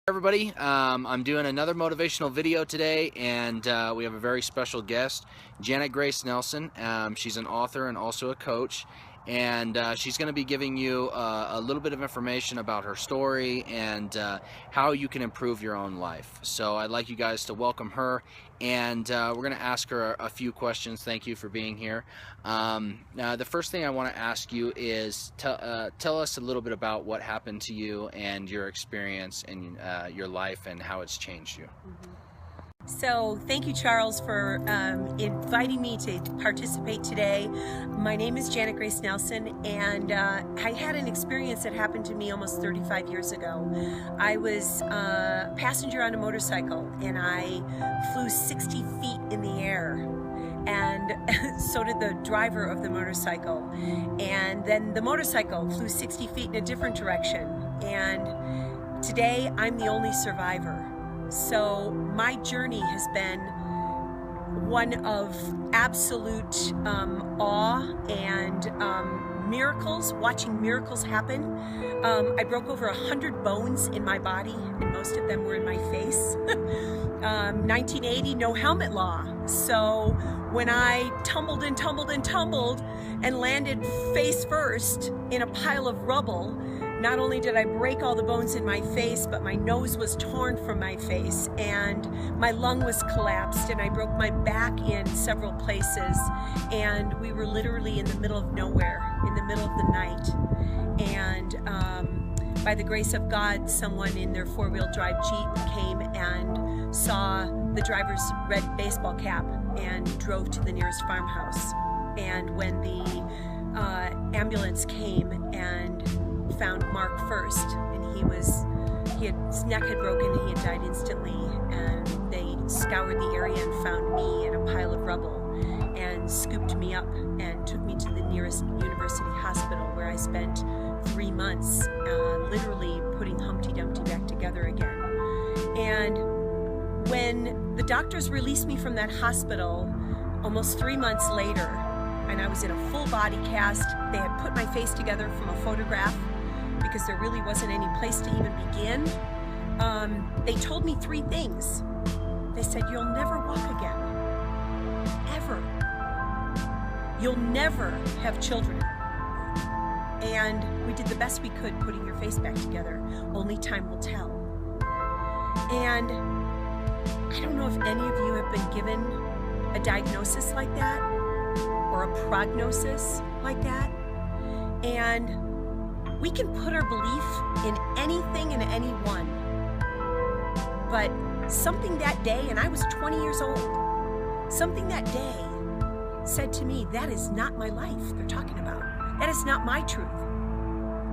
Everybody, I'm doing another motivational video today, and we have a very special guest, Jana Nelson. She's an author and also a coach, and she's going to be giving you a little bit of information about her story and how you can improve your own life. So I'd like you guys to welcome her, and we're going to ask her a few questions. Thank you for being here. The first thing I want to ask you is tell us a little bit about what happened to you and your experience in your life and how it's changed you. So thank you, Charles, for inviting me to participate today. My name is Jana Nelson, and I had an experience that happened to me almost 35 years ago. I was a passenger on a motorcycle, and I flew 60 feet in the air, and so did the driver of the motorcycle. And then the motorcycle flew 60 feet in a different direction, and today I'm the only survivor. So my journey has been one of absolute awe and miracles, watching miracles happen. I broke over 100 bones in my body, and most of them were in my face. 1980, no helmet law. So when I tumbled and tumbled and tumbled and landed face first in a pile of rubble, not only did I break all the bones in my face, but my nose was torn from my face, and my lung was collapsed, and I broke my back in several places, and we were literally in the middle of nowhere, in the middle of the night. And by the grace of God, someone in their four-wheel drive Jeep came and saw the driver's red baseball cap and drove to the nearest farmhouse. And when the ambulance came and found Mark first, and his neck had broken and he had died instantly, and they scoured the area and found me in a pile of rubble and scooped me up and took me to the nearest university hospital, where I spent 3 months literally putting Humpty Dumpty back together again. And when the doctors released me from that hospital almost 3 months later, and I was in a full body cast, they had put my face together from a photograph because there really wasn't any place to even begin. They told me 3 things. They said, "You'll never walk again, ever. You'll never have children. And we did the best we could putting your face back together. Only time will tell." And I don't know if any of you have been given a diagnosis like that or a prognosis like that. And we can put our belief in anything and anyone. But something that day, and I was 20 years old, something that day said to me, that is not my life they're talking about. That is not my truth.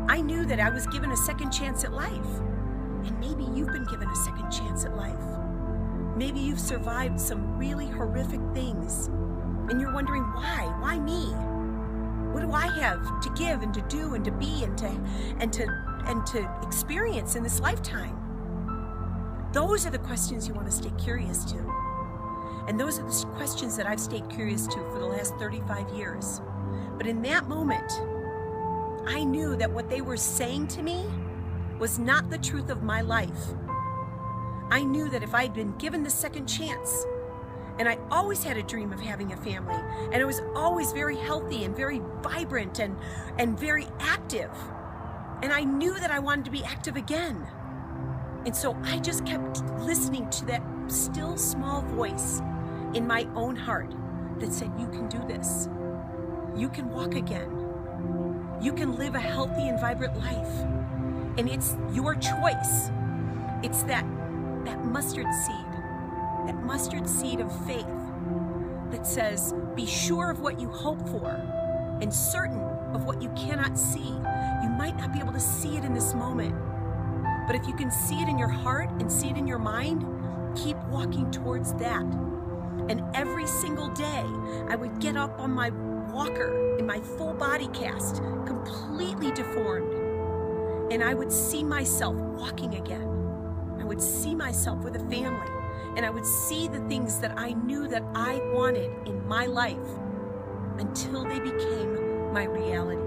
I knew that I was given a second chance at life. And maybe you've been given a second chance at life. Maybe you've survived some really horrific things, and you're wondering why? Why me? What do I have to give and to do and to be and to experience in this lifetime? Those are the questions you want to stay curious to. And those are the questions that I've stayed curious to for the last 35 years. But in that moment, I knew that what they were saying to me was not the truth of my life. I knew that if I had been given the second chance, and I always had a dream of having a family, and I was always very healthy and very vibrant and very active. And I knew that I wanted to be active again. And so I just kept listening to that still small voice in my own heart that said, you can do this. You can walk again. You can live a healthy and vibrant life. And it's your choice. It's that mustard seed of faith that says, be sure of what you hope for and certain of what you cannot see. You might not be able to see it in this moment, but if you can see it in your heart and see it in your mind, keep walking towards that. And every single day, I would get up on my walker in my full body cast, completely deformed, and I would see myself walking again. I would see myself with a family, and I would see the things that I knew that I wanted in my life until they became my reality.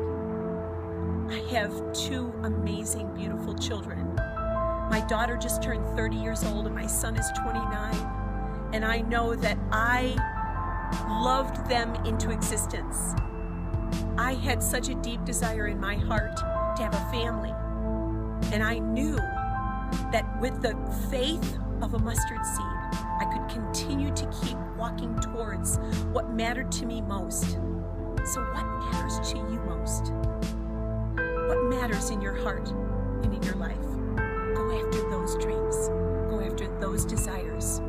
I have 2 amazing, beautiful children. My daughter just turned 30 years old and my son is 29. And I know that I loved them into existence. I had such a deep desire in my heart to have a family. And I knew that with the faith of a mustard seed, I could continue to keep walking towards what mattered to me most. So what matters to you most? What matters in your heart and in your life? Go after those dreams. Go after those desires.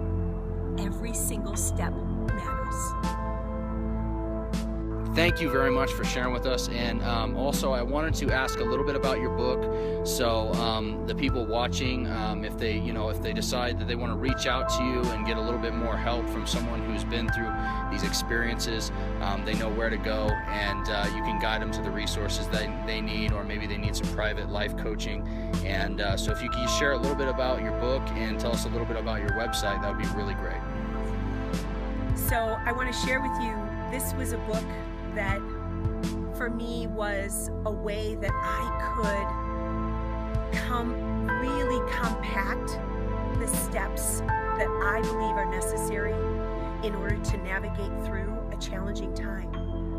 Every single step matters. Thank you very much for sharing with us. And also, I wanted to ask a little bit about your book. So the people watching, if they decide that they want to reach out to you and get a little bit more help from someone who's been through these experiences, they know where to go, and you can guide them to the resources that they need, or maybe they need some private life coaching. And so if you could share a little bit about your book and tell us a little bit about your website, that would be really great. So I want to share with you, this was a book that for me was a way that I could really compact the steps that I believe are necessary in order to navigate through a challenging time,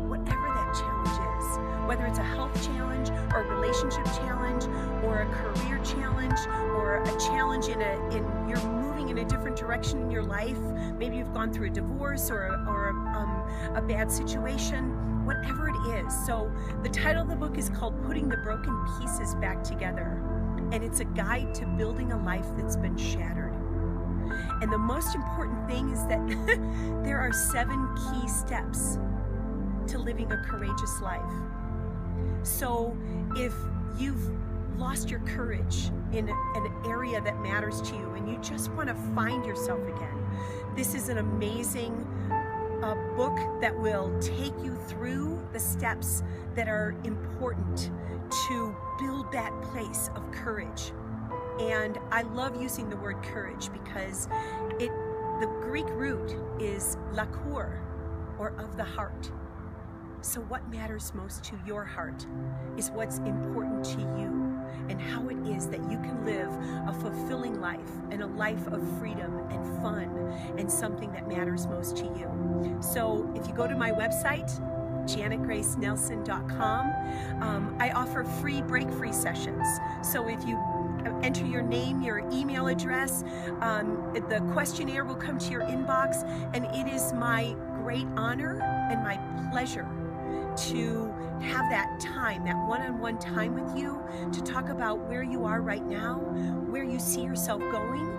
whatever that challenge is, whether it's a health challenge or a relationship challenge or a career challenge or a challenge in you're moving in a different direction in your life. Maybe you've gone through a divorce or a bad situation, whatever it is. So the title of the book is called Putting the Broken Pieces Back Together, and it's a guide to building a life that's been shattered. And the most important thing is that there are 7 key steps to living a courageous life. So if you've lost your courage in an area that matters to you and you just want to find yourself again, this is an amazing book that will take you through the steps that are important to build that place of courage. And I love using the word courage because the Greek root is lakour, or of the heart. So what matters most to your heart is what's important to you, and how it is that you can live a fulfilling life and a life of freedom and fun and something that matters most to you. So if you go to my website, janetgracenelson.com, I offer free break-free sessions. So if you enter your name, your email address, the questionnaire will come to your inbox, and it is my great honor and my pleasure to have that time, that one-on-one time with you, to talk about where you are right now, where you see yourself going,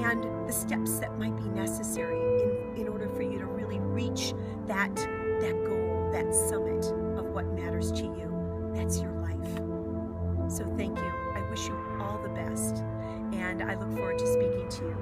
and the steps that might be necessary in order for you to really reach that goal, that summit of what matters to you. That's your life. So thank you. I wish you all the best, and I look forward to speaking to you.